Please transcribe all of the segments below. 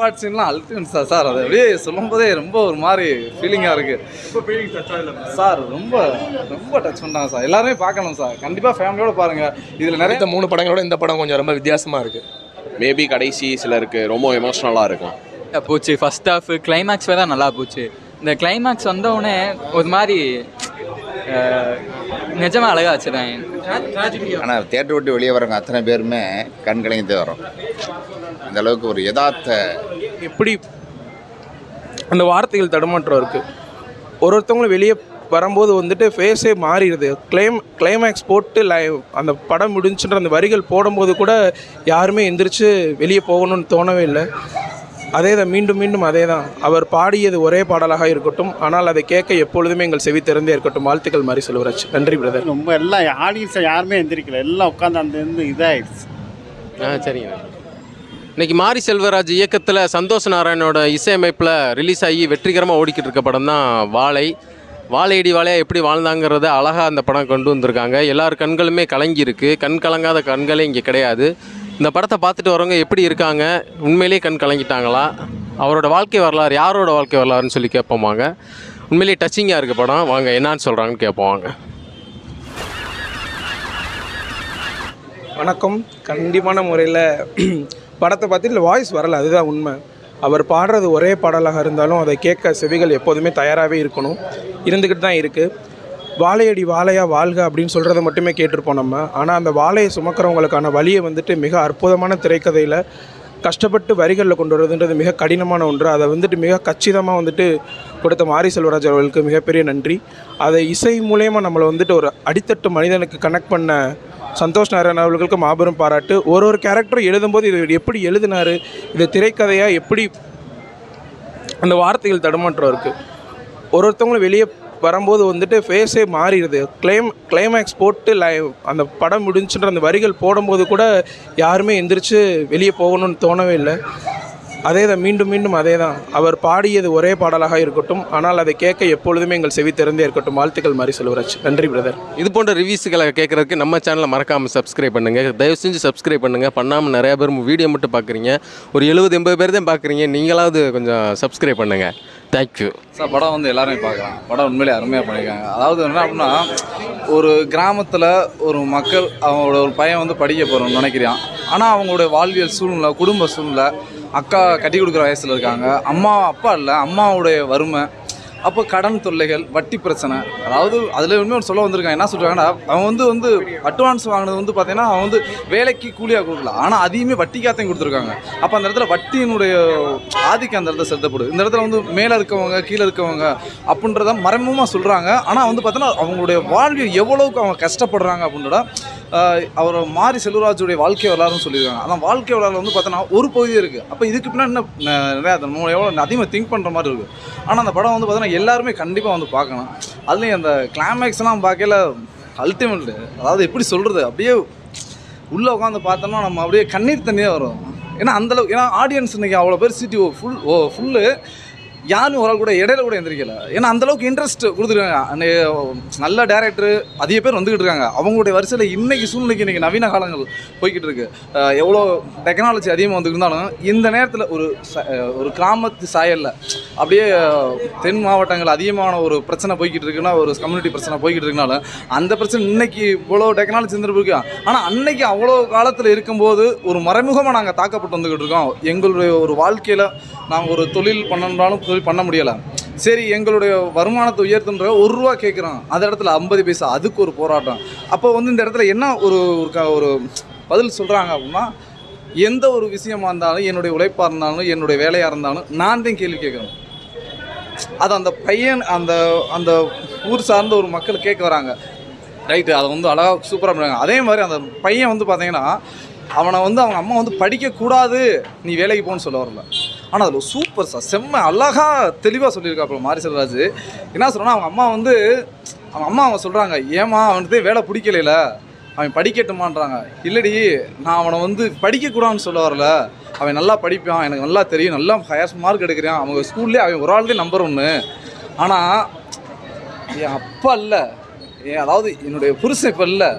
சாப்பாடு சீன்லாம் ultimate sir. அது அப்படியே சொல்லும் போதே ரொம்ப ஒரு மாதிரி ஃபீலிங்காக இருக்குது சார். ரொம்ப ரொம்ப டச் பண்ணுறாங்க சார். எல்லாருமே பார்க்கணும் சார். கண்டிப்பாக ஃபேமிலியோடு பாருங்கள். இதில் நிறைய 3 படங்களோட இந்த படம் கொஞ்சம் ரொம்ப வித்தியாசமாக இருக்குது. மேபி கடைசி சிலருக்கு ரொம்ப எமோஷ்னலாக இருக்கும். போச்சு ஃபர்ஸ்ட் ஹாஃப் கிளைமேக்ஸ் தான் நல்லா போச்சு. இந்த கிளைமேக்ஸ் வந்தவுடனே ஒரு மாதிரி நிஜமாக அழகாக வச்சுருவேன். ஆனால் தேட்டர் விட்டு வெளியே வரவங்க அத்தனை பேருமே கண் கலங்கிட்டு வரோம். அந்த அளவுக்கு ஒரு யதார்த்த எப்படி அந்த வார்த்தைகள் தடுமாற்றம் இருக்குது. ஒருத்தவங்களும் வெளியே வரும்போது வந்துட்டு ஃபேஸே மாறிடுது. கிளைமேக்ஸ் போட்டு அந்த படம் முடிஞ்சுன்ற அந்த வரிகள் போடும்போது கூட யாருமே எந்திரிச்சு வெளியே போகணும்னு தோணவே இல்லை. அதே தான் மீண்டும் மீண்டும் அதே தான். அவர் பாடியது ஒரே பாடலாக இருக்கட்டும், ஆனால் அதை கேட்க எப்பொழுதுமே எங்கள் செவி திறந்தே இருக்கட்டும். வாழ்த்துக்கள் மாதிரி செல்வராஜ். நன்றி பிரதர். ரொம்ப எல்லாம் ஆடியன்ஸை யாருமே எந்திரிக்கல, எல்லாம் உட்காந்து அந்த இருந்து இதாகிடுச்சு. சரிங்க. இன்றைக்கி மாரி செல்வராஜ் இயக்கத்தில் சந்தோஷ் நாராயணோட இசையமைப்பில் ரிலீஸ் ஆகி வெற்றிகரமாக ஓடிக்கிட்டு இருக்க படம் தான் வாழை. வாழையடி வாழையாக எப்படி வாழ்ந்தாங்கிறத அழகாக அந்த படம் கொண்டு வந்திருக்காங்க. எல்லார் கண்களுமே கலங்கியிருக்கு. கண் கலங்காத கண்களே இங்கே கிடையாது. இந்த படத்தை பார்த்துட்டு வரவங்க எப்படி இருக்காங்க, உண்மையிலேயே கண் கலங்கிட்டாங்களா, அவரோட வாழ்க்கை வரலாறு யாரோட வாழ்க்கை வரலாறுன்னு சொல்லி கேட்போமாங்க. உண்மையிலேயே டச்சிங்காக இருக்குது படம். வாங்க என்னான்னு சொல்கிறாங்கன்னு கேட்போம். வணக்கம். கண்டிப்பான முறையில் படத்தை பார்த்துட்டு வாய்ஸ் வரலை, அதுதான் உண்மை. அவர் பாடுறது ஒரே பாடலாக இருந்தாலும் அதை கேட்க செவிகள் எப்போதுமே தயாராகவே இருக்கணும், இருந்துக்கிட்டு தான் இருக்குது. வாழையடி வாழையாக வாழ்க அப்படின்னு சொல்கிறத மட்டுமே கேட்டிருப்போம் நம்ம. ஆனால் அந்த வாழையை சுமக்கிறவங்களுக்கான வழியை வந்துட்டு மிக அற்புதமான திரைக்கதையில் கஷ்டப்பட்டு வரிகளில் கொண்டு வரதுன்றது மிக கடினமான ஒன்று. அதை வந்துட்டு மிக கச்சிதமாக வந்துட்டு கொடுத்த மாரி செல்வராஜ் அவர்களுக்கு மிகப்பெரிய நன்றி. அதை இசை மூலயமா நம்மளை வந்துட்டு ஒரு அடித்தட்டு மனிதனுக்கு கனெக்ட் பண்ண சந்தோஷ் நாராயண் அவர்களுக்கு மாபெரும் பாராட்டு. ஒரு கேரக்டரும் எழுதும்போது இது எப்படி எழுதினார், இது திரைக்கதையாக எப்படி அந்த வார்த்தைகள் தடுமாற்றம் இருக்குது. ஒருத்தவங்களும் வெளியே வரும்போது வந்துட்டு ஃபேஸே மாறிடுது. கிளைமேக்ஸ் போட்டு அந்த படம் முடிஞ்சுன்ற அந்த வரிகள் போடும்போது கூட யாருமே எந்திரிச்சு வெளியே போகணும்னு தோணவே இல்லை. அதே தான் மீண்டும் மீண்டும் அதே தான். அவர் பாடியது ஒரே பாடலாக இருக்கட்டும், ஆனால் அதை கேட்க எப்பொழுதுமே எங்கள் செவி திறந்தே இருக்கட்டும். வாழ்த்துக்கள் மாதிரி செல்வராஜ். நன்றி பிரதர். இது போன்ற ரிவ்யூஸுகளை கேட்குறதுக்கு நம்ம சேனலை மறக்காமல் சப்ஸ்கிரைப் பண்ணுங்கள். தயவு செஞ்சு சப்ஸ்கிரைப் பண்ணுங்கள். பண்ணாமல் நிறையா பேர் வீடியோ மட்டும் பார்க்குறீங்க. ஒரு 70-80 பேர் தான் பார்க்குறீங்க. நீங்களாவது கொஞ்சம் சப்ஸ்கிரைப் பண்ணுங்கள். Thank you sir. படம் வந்து எல்லாருமே பார்க்கலாம். படம் உண்மையிலே அருமையாக பண்ணியிருக்காங்க. அதாவது என்ன அப்படின்னா, ஒரு கிராமத்தில் ஒரு மக்கள் அவங்களோட ஒரு பையன் வந்து படிக்க போகிறோம்னு நினைக்கிறான். ஆனால் அவங்களோட வாழ்வியல் சூழ்நிலை, குடும்ப சூழ்நிலை, அக்கா கட்டி கொடுக்குற வயசில் இருக்காங்க, அப்பா இல்லை, அம்மாவுடைய வறுமை, அப்போ கடன் தொல்லைகள், வட்டி பிரச்சனை. அதாவது அதில் இன்னும் சொல்ல வந்திருக்காங்க. என்ன சொல்கிறாங்கன்னா, அவன் வந்து அட்வான்ஸ் வாங்கினது வந்து பார்த்தீங்கன்னா அவன் வந்து வேலைக்கு கூலியாக கொடுக்கல, ஆனால் அதையுமே வட்டிக்காத்தையும் கொடுத்துருக்காங்க. அப்போ அந்த இடத்துல வட்டியினுடைய ஆதிக்கம் அந்த இடத்துல செலுத்தப்படுது. இந்த இடத்துல வந்து மேலே இருக்கவங்க கீழே இருக்கவங்க அப்படின்றத மறைமுகமாக சொல்கிறாங்க. ஆனால் வந்து பார்த்தோன்னா அவங்களுடைய வாழ்வில் எவ்வளவுக்கு அவங்க கஷ்டப்படுறாங்க அப்படின்றத அவர் மாரி செல்வராஜுடைய வாழ்க்கை வரலாறுன்னு சொல்லியிருக்காங்க. அதான் வாழ்க்கை வரலாறு வந்து பார்த்தோன்னா ஒரு பகுதியே இருக்குது. அப்போ இதுக்கு பின்னாடி இன்னும் நிறையா நம்ம எவ்வளோ அதிகமாக திங்க் பண்ணுற மாதிரி இருக்குது. ஆனால் அந்த படம் வந்து பார்த்தோன்னா எல்லாருமே கண்டிப்பாக வந்து பார்க்கணும். அதுலேயும் அந்த கிளைமேக்ஸ்லாம் பார்க்கல அல்டிமேட்டு. அதாவது எப்படி சொல்கிறது, அப்படியே உள்ளே உட்காந்து பார்த்தோம்னா நம்ம அப்படியே கண்ணீர் தண்ணியாக வரும். ஏன்னா அந்தளவுக்கு, ஏன்னா ஆடியன்ஸ் இன்றைக்கி அவ்வளோ பேர் சிட்டி ஃபுல்லு யாரும் ஒரு ஆள் கூட இடையில கூட எந்திரிக்கல. ஏன்னா அந்தளவுக்கு இன்ட்ரெஸ்ட் கொடுத்துருக்காங்க. நல்ல டேரக்டரு அதிக பேர் வந்துக்கிட்டு இருக்காங்க. அவங்களுடைய வரிசையில் இன்றைக்கி சூழ்நிலைக்கு இன்றைக்கி நவீன காலங்கள் போய்கிட்டு இருக்கு. எவ்வளோ டெக்னாலஜி அதிகமாக வந்துக்கிட்டு இருந்தாலும் இந்த நேரத்தில் ஒரு கிராமத்து சாயலில் அப்படியே தென் மாவட்டங்கள் அதிகமான ஒரு பிரச்சனை போய்கிட்டு இருக்குன்னா, ஒரு கம்யூனிட்டி பிரச்சனை போய்கிட்டு இருக்குனாலும் அந்த பிரச்சனை இன்றைக்கி இவ்வளோ டெக்னாலஜி இருந்துருக்கு. ஆனால் அன்னைக்கு அவ்வளோ காலத்தில் இருக்கும்போது ஒரு மறைமுகமாக நாங்கள் தாக்கப்பட்டு வந்துக்கிட்டு இருக்கோம். எங்களுடைய ஒரு வாழ்க்கையில் நாங்கள் ஒரு தொழில் பண்ணணுன்னாலும் தொழில் பண்ண முடியலை. சரி, எங்களுடைய வருமானத்தை உயர்த்துன்ற ₹1 கேட்குறோம், அந்த இடத்துல 50 பைசா, அதுக்கு ஒரு போராட்டம். அப்போ வந்து இந்த இடத்துல என்ன ஒரு பதில் சொல்கிறாங்க அப்படின்னா, எந்த ஒரு விஷயமா இருந்தாலும், என்னுடைய உழைப்பாக இருந்தாலும், என்னுடைய வேலையாக இருந்தாலும் நான் தான் கேள்வி கேட்குறேன். அது அந்த பையன் அந்த ஊர் சார்ந்த ஒரு மக்கள் கேட்க வராங்க. ரைட்டு, அதை வந்து அழகாக சூப்பராக பண்ணுறாங்க. அதே மாதிரி அந்த பையன் வந்து பார்த்தீங்கன்னா அவனை வந்து அவங்க அம்மா வந்து படிக்கக்கூடாது, நீ வேலைக்கு போகணுன்னு சொல்ல வரல. ஆனால் அதில் சூப்பர் சார், செம்ம அழகாக தெளிவாக சொல்லியிருக்காப்புல மாரி செல்வராஜ். என்ன சொல்கிறேன்னா, அவங்க அம்மா சொல்கிறாங்க, ஏமா அவனுக்கு வேலை பிடிக்கல, அவன் படிக்கட்டுமான்றாங்க. இல்லடி, நான் அவனை வந்து படிக்கக்கூடாதுன்னு சொல்ல வரல, அவன் நல்லா படிப்பான், எனக்கு நல்லா தெரியும், நல்லா ஹையர் மார்க் எடுக்கிறான், அவங்க ஸ்கூல்லேயே அவன் ஒரு ஆள்லேயே நம்பர் 1. ஆனால் என் அப்பா இல்லை, அதாவது என்னுடைய புருஷன் இப்போ இல்லை,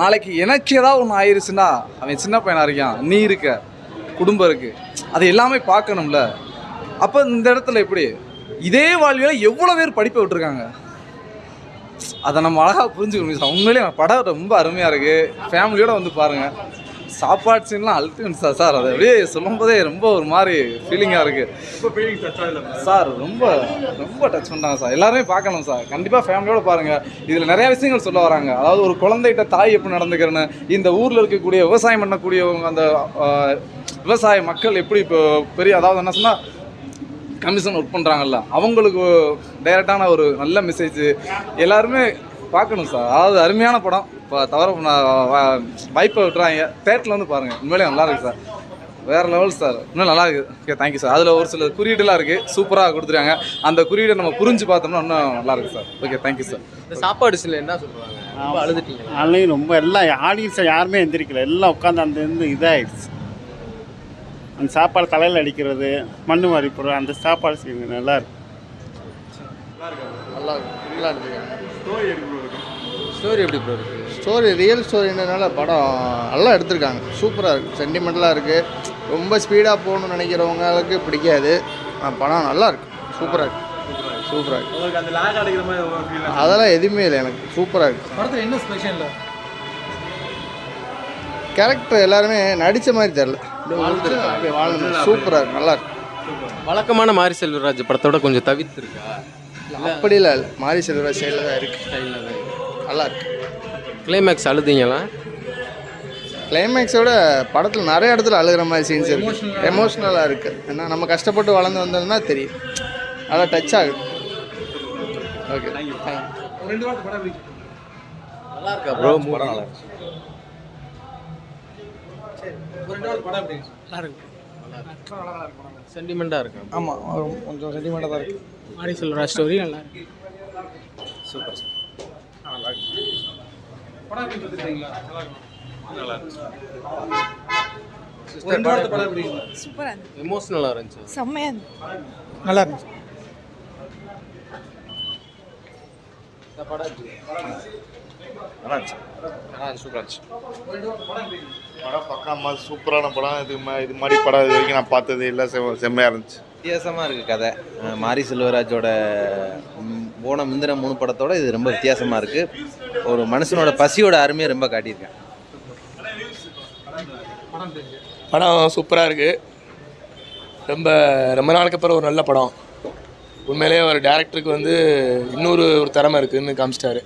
நாளைக்கு எனக்கு ஏதாவது ஒன்று ஆயிடுச்சுன்னா அவன் சின்ன பையனாக இருக்கான், நீ இருக்க, குடும்பம் இருக்குது, அது எல்லாமே பார்க்கணும்ல. அப்போ இந்த இடத்துல எப்படி இதே வாழ்வியில் எவ்வளோ பேர் படிப்பை விட்டுருக்காங்க, அதை நம்ம அழகாக புரிஞ்சுக்கணும் சார். உண்மையிலே படம் ரொம்ப அருமையாக இருக்குது, ஃபேமிலியோடு வந்து பாருங்கள். சாப்பாடு சீன்லாம் அல்டிமேட் சார். அதை அப்படியே சொல்லும் போதே ரொம்ப ஒரு மாதிரி ஃபீலிங்காக இருக்குது சார். ரொம்ப ரொம்ப டச் பண்ணுறாங்க சார். எல்லாருமே பார்க்கணும் சார், கண்டிப்பாக ஃபேமிலியோடு பாருங்கள். இதில் நிறையா விஷயங்கள் சொல்ல வராங்க. அதாவது ஒரு குழந்தைகிட்ட தாய் எப்படி நடந்துக்கிறேன்னு, இந்த ஊரில் இருக்கக்கூடிய விவசாயம் பண்ணக்கூடியவங்க, அந்த விவசாய மக்கள் எப்படி இப்போ பெரிய, அதாவது என்ன சொன்னால் கமிஷன் ஒர்க் பண்ணுறாங்கல்ல, அவங்களுக்கு டைரெக்டான ஒரு நல்ல மெசேஜ் எல்லாருமே பார்க்கணும் சார். அதாவது அருமையான படம். இப்போ தவிர வாய்ப்பை விட்டுறாங்க, தேட்டரில் வந்து பாருங்கள். உண்மையிலே நல்லாயிருக்கு சார், வேறு லெவல் சார். இன்னும் நல்லாயிருக்கு. Okay, thank you sir. அதில் ஒரு சில குறியீடுலாம் இருக்குது, சூப்பராக கொடுத்துருக்காங்க. அந்த குறியீடை நம்ம புரிஞ்சு பார்த்தோம்னா இன்னும் நல்லாயிருக்கு சார். Okay, thank you sir. இந்த சாப்பாடு சில என்ன சொல்கிறாங்க, ரொம்ப அழுதுட்டீங்க? அதுலேயும் ரொம்ப எல்லாம் ஆடியன்ஸை யாருமே எந்திரிக்கல, எல்லாம் உட்காந்து அந்த இருந்து இதாகிடுச்சு. அந்த சாப்பாடு தலையில் அடிக்கிறது, மண்ணு மாதிரி போடுறது, அந்த சாப்பாடு செய்யுங்க நல்லா இருக்கு. நல்லா எடுத்துக்காங்க. ஸ்டோரி எப்படி ப்ரோ இருக்குது? ஸ்டோரி ரியல் ஸ்டோரின்றதுனால படம் நல்லா எடுத்திருக்காங்க, சூப்பராக இருக்குது, சென்டிமெண்டலாக இருக்குது. ரொம்ப ஸ்பீடாக போகணும்னு நினைக்கிறவங்களுக்கு பிடிக்காது. படம் நல்லா இருக்குது, சூப்பராக இருக்குது, சூப்பராக இருக்குது. அதெல்லாம் எதுவுமே இல்லை, எனக்கு சூப்பராக இருக்குது. படத்தில் என்ன ஸ்பெஷல்? கேரக்டர் எல்லாருமே நடித்த மாதிரி தெரில, சூப்பராக இருக்குது, நல்லா இருக்கு. வழக்கமான மாரி செல்வராஜ் படத்தோட கொஞ்சம் தவிர்த்துருக்கா? அப்படிலாம் இல்லை, மாரி செல்வராஜ் ஸ்டைலில் தான் இருக்குது, நல்லா இருக்கு. கிளைமேக்ஸ் அழுதிங்களா? கிளைமேக்ஸோட படத்தில் நிறைய இடத்துல அழுகிற மாதிரி சீன்ஸ் இருக்குது, எமோஷ்னலாக இருக்குது. ஏன்னா நம்ம கஷ்டப்பட்டு வளர்ந்து வந்தோம்னா தெரியும், அதான் டச் ஆகுது. ஓகே, நல்லா இருக்கா ப்ரோ? படம் நல்லா இருக்கு. சென்டிமெண்ட்டாக இருக்கு. ஆமாம், கொஞ்சம் சென்டிமெண்ட்டாக தான் இருக்குது. மாரி செல்வராஜ் ஸ்டோரி நல்லா இருக்கு. Super sir. நல்லா இருக்கு. படம் எப்படி பார்த்துருக்கீங்களா? நல்லா இருக்கு. படம் எப்படி? சூப்பராக இருந்துச்சு, எமோஷ்னலாக இருந்துச்சு, செம்மையாக இருந்துச்சு, நல்லா இருந்துச்சு. இந்த படம் எப்படி? நல்லா இருந்துச்சு, சூப்பராக இருந்துச்சு. படம் பக்காமா சூப்பரான படம். இது மாதிரி படம் இது வரைக்கும் நான் பார்த்ததே இல்லை, செம்மையாக இருந்துச்சு. வித்தியாசமாக இருக்குது கதை. மாரி செல்வராஜோட போன முந்தின 3 படத்தோட இது ரொம்ப வித்தியாசமாக இருக்குது. ஒரு மனுஷனோட பசியோட அருமையை ரொம்ப காட்டியிருக்கேன். படம் சூப்பராக இருக்குது. ரொம்ப நாளுக்கு அப்புறம் ஒரு நல்ல படம். உண்மையிலேயே ஒரு டேரக்டருக்கு வந்து இன்னொரு திறமை இருக்குதுன்னு காமிச்சிட்டாரு.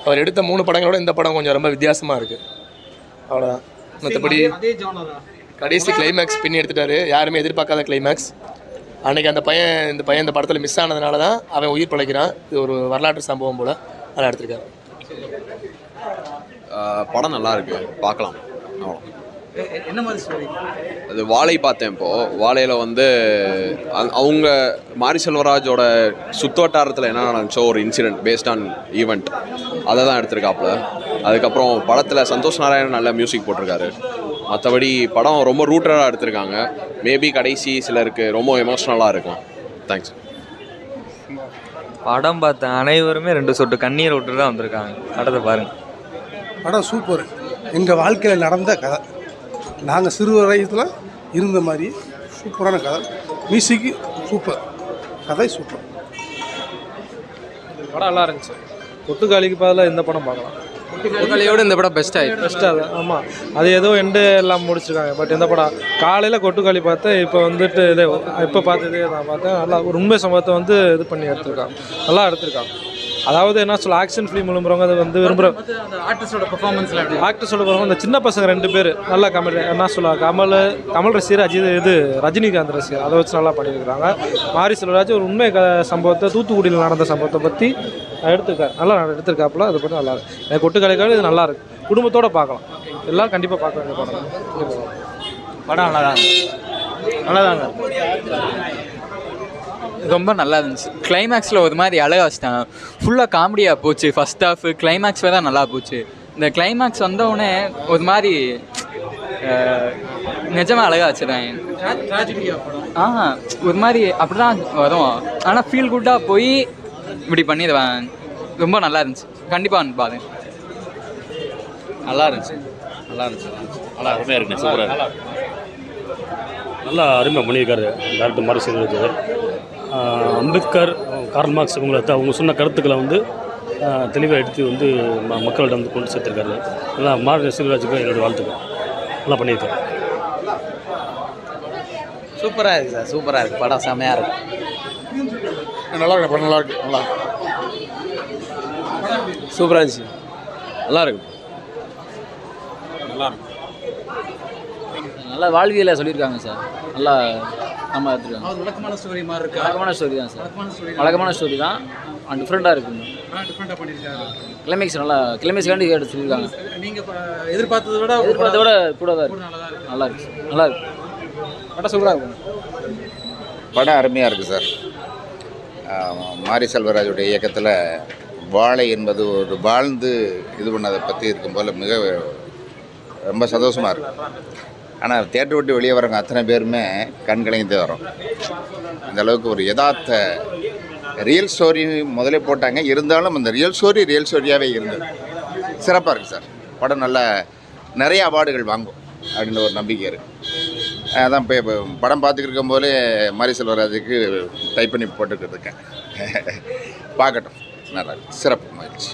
அவர் எடுத்த 3 படங்களோட இந்த படம் கொஞ்சம் ரொம்ப வித்தியாசமாக இருக்குது, அவ்வளோதான். மற்றபடி கடைசி கிளைமேக்ஸ் பின்னி எடுத்துட்டாரு, யாருமே எதிர்பார்க்காத கிளைமேக்ஸ். அன்றைக்கி இந்த பையன் இந்த படத்தில் மிஸ் ஆனதுனால தான் அவன் உயிர் பிழைக்கிறான். இது ஒரு வரலாற்று சம்பவம் போல் நல்லா எடுத்திருக்காரு. படம் நல்லா இருக்கு, பார்க்கலாம். அவ்வளோ. என்ன மாதிரி ஸ்டோரி? அது வாழை பார்த்தேன் இப்போது. வாழையில் வந்து அவங்க மாரி செல்வராஜோட சுற்றுவட்டாரத்தில் என்ன நடந்துச்சோ ஒரு இன்சிடெண்ட் பேஸ்ட் ஆன் ஈவெண்ட், அதை தான் எடுத்திருக்காப்புல. அதுக்கப்புறம் படத்தில் சந்தோஷ் நாராயணன் நல்ல மியூசிக் போட்டிருக்காரு. மற்றபடி படம் ரொம்ப ரூட்டடாக எடுத்திருக்காங்க. மேபி கடைசி சிலருக்கு ரொம்ப எமோஷ்னலாக இருக்கும். தேங்க்ஸ். படம் பார்த்த அனைவருமே 2 சொட்டு கண்ணீர் விட்டு தான் வந்திருக்காங்க. படத்தை பாருங்கள். படம் சூப்பர். எங்கள் வாழ்க்கையில் நடந்த கதை, நாங்கள் சிறு வயதில் இருந்த மாதிரி சூப்பரான கதை. மியூசிக்கு சூப்பர், கதை சூப்பர். படம் நல்லா இருந்துச்சு. கொட்டுக்காளிக்கு பதிலாக இந்த படம் பார்க்கலாம். கொட்டுக்காளியோட இந்த படம் பெஸ்ட்டாக பெஸ்ட்டாக தான். ஆமாம், அது ஏதோ எண்டு எல்லாம் முடிச்சிருக்காங்க. பட் இந்த படம் காலையில் கொட்டுக்காளி பார்த்தேன், இப்போ வந்துட்டு இதே இப்போ பார்த்ததே நான் பார்த்தேன். நல்லா ஒரு உண்மை சம்பவத்தை வந்து இது பண்ணி எடுத்திருக்காங்க, நல்லா எடுத்திருக்காங்க. அதாவது என்ன சொல்ல, ஆக்ஷன் ஃபிலிம் விரும்புகிறவங்க அது வந்து விரும்புகிறோம். ஆர்டிஸ்டோட பெர்ஃபார்மன்ஸில் ஆக்டர்ஸோட பெர்ஃபார்மன்ஸ், அந்த சின்ன பசங்க 2 பேர் நல்லா என்ன சொல்ல, கமல் ரசிகர், ரஜினிகாந்த் ரசிகர், அதை வச்சு நல்லா பண்ணியிருக்கிறாங்க. மாரி செல்வராஜ் ஒரு உண்மை சம்பவத்தை, தூத்துக்குடியில் நடந்த சம்பவத்தை பற்றி எடுத்துருக்காரு, நல்லா எடுத்திருக்காப்புல. அதை பற்றி நல்லா இருக்கு. எனக்கு கொட்டுக்காளிக்காக இது நல்லா இருக்குது, குடும்பத்தோடு பார்க்கலாம். எல்லோரும் கண்டிப்பாக பார்க்க வேண்டிய படம். படம் நல்லாதாங்க ரொம்ப நல்லா இருந்துச்சு. கிளைமேக்ஸில் ஒரு மாதிரி அழகா வச்சிட்டாங்க. ஃபுல்லாக காமெடியாக போச்சு. ஃபஸ்ட் ஹாஃப் கிளைமேக்ஸ் தான் நல்லா போச்சு. இந்த கிளைமேக்ஸ் வந்தவுடனே ஒரு மாதிரி நிஜமாக அழகாக வச்சுருக்காங்க. ஒரு மாதிரி அப்படி தான் வரும், ஆனால் ஃபீல் குட்டாக போய் இப்படி பண்ணிடுவேன். ரொம்ப நல்லா இருந்துச்சு, கண்டிப்பாக வந்து பாருங்க. நல்லா இருந்துச்சு, நல்லா இருந்துச்சு, நல்லா அருமையாக இருக்குண்ணே, சூப்பராக இருக்கு. நல்லா அருமையாக பண்ணியிருக்காரு டேரக்டர் மாரி செல்வராஜ். அம்பேத்கர், கார்ல் மார்க்ஸ் அவங்க சொன்ன கருத்துக்களை வந்து தெளிவாக எடுத்து வந்து மக்களிடம் வந்து கொண்டு சேர்த்துருக்காரு. நல்லா மாரி செல்வராஜுக்கு என்னுடைய வாழ்த்துக்கள். நல்லா பண்ணியிருக்காரு. சூப்பராக இருக்குது சார், சூப்பராக இருக்குது படம், செம்மையாக இருக்குது. நல்லா இருக்கு படம், நல்லா இருக்கு, நல்லா சூப்பராக இருந்துச்சு. நல்லா இருக்கு. நல்லா வாழ்வியலை சொல்லியிருக்காங்க சார், நல்லா நம்ம எடுத்துருக்காங்க. வழக்கமான ஸ்டோரி மாதிரி இருக்கு. வழக்கமான ஸ்டோரி தான் சார், வழக்கமான ஸ்டோரி தான், டிஃப்ரெண்ட்டாக இருக்குங்க. டிஃப்ரெண்ட்டாக பண்ணியிருக்காங்க. கிளைமேக்ஸ் நல்லா, கிளைமேக்ஸ்காண்டி எடுத்து சொல்லியிருக்காங்க. நீங்கள் எதிர்பார்த்ததை விட கூட தான் இருக்கு. நல்லா இருக்கு, நல்லா இருக்கு படம், சூப்பராக இருக்கும். படம் அருமையாக இருக்குது சார். மாரி செல்வராஜுடைய இயக்கத்தில் வாழை என்பது ஒரு வாழ்ந்து இது பண்ணதை பற்றி இருக்கும் போல் மிக ரொம்ப சந்தோஷமாக இருக்கும். ஆனால் தேட்டர் விட்டு வெளியே வரவங்க அத்தனை பேருமே கண் கலங்கிட்டு வரோம். அந்த அளவுக்கு ஒரு யதார்த்த ரியல் ஸ்டோரி முதலே போட்டாங்க, இருந்தாலும் அந்த ரியல் ஸ்டோரியாகவே இருந்தது. சிறப்பாக இருக்குது சார். படம் நல்லா நிறைய அவார்டுகள் வாங்கும் அப்படின்ற ஒரு நம்பிக்கை இருக்குது. அதான் இப்போ படம் பார்த்துக்கிட்டு இருக்கும் போலே மாரி செல்வராஜுக்கு டைப் பண்ணி போட்டுக்கிட்டு இருக்கேன். பார்க்கட்டும், நல்லா இருக்கு, சிறப்பு மகிழ்ச்சி.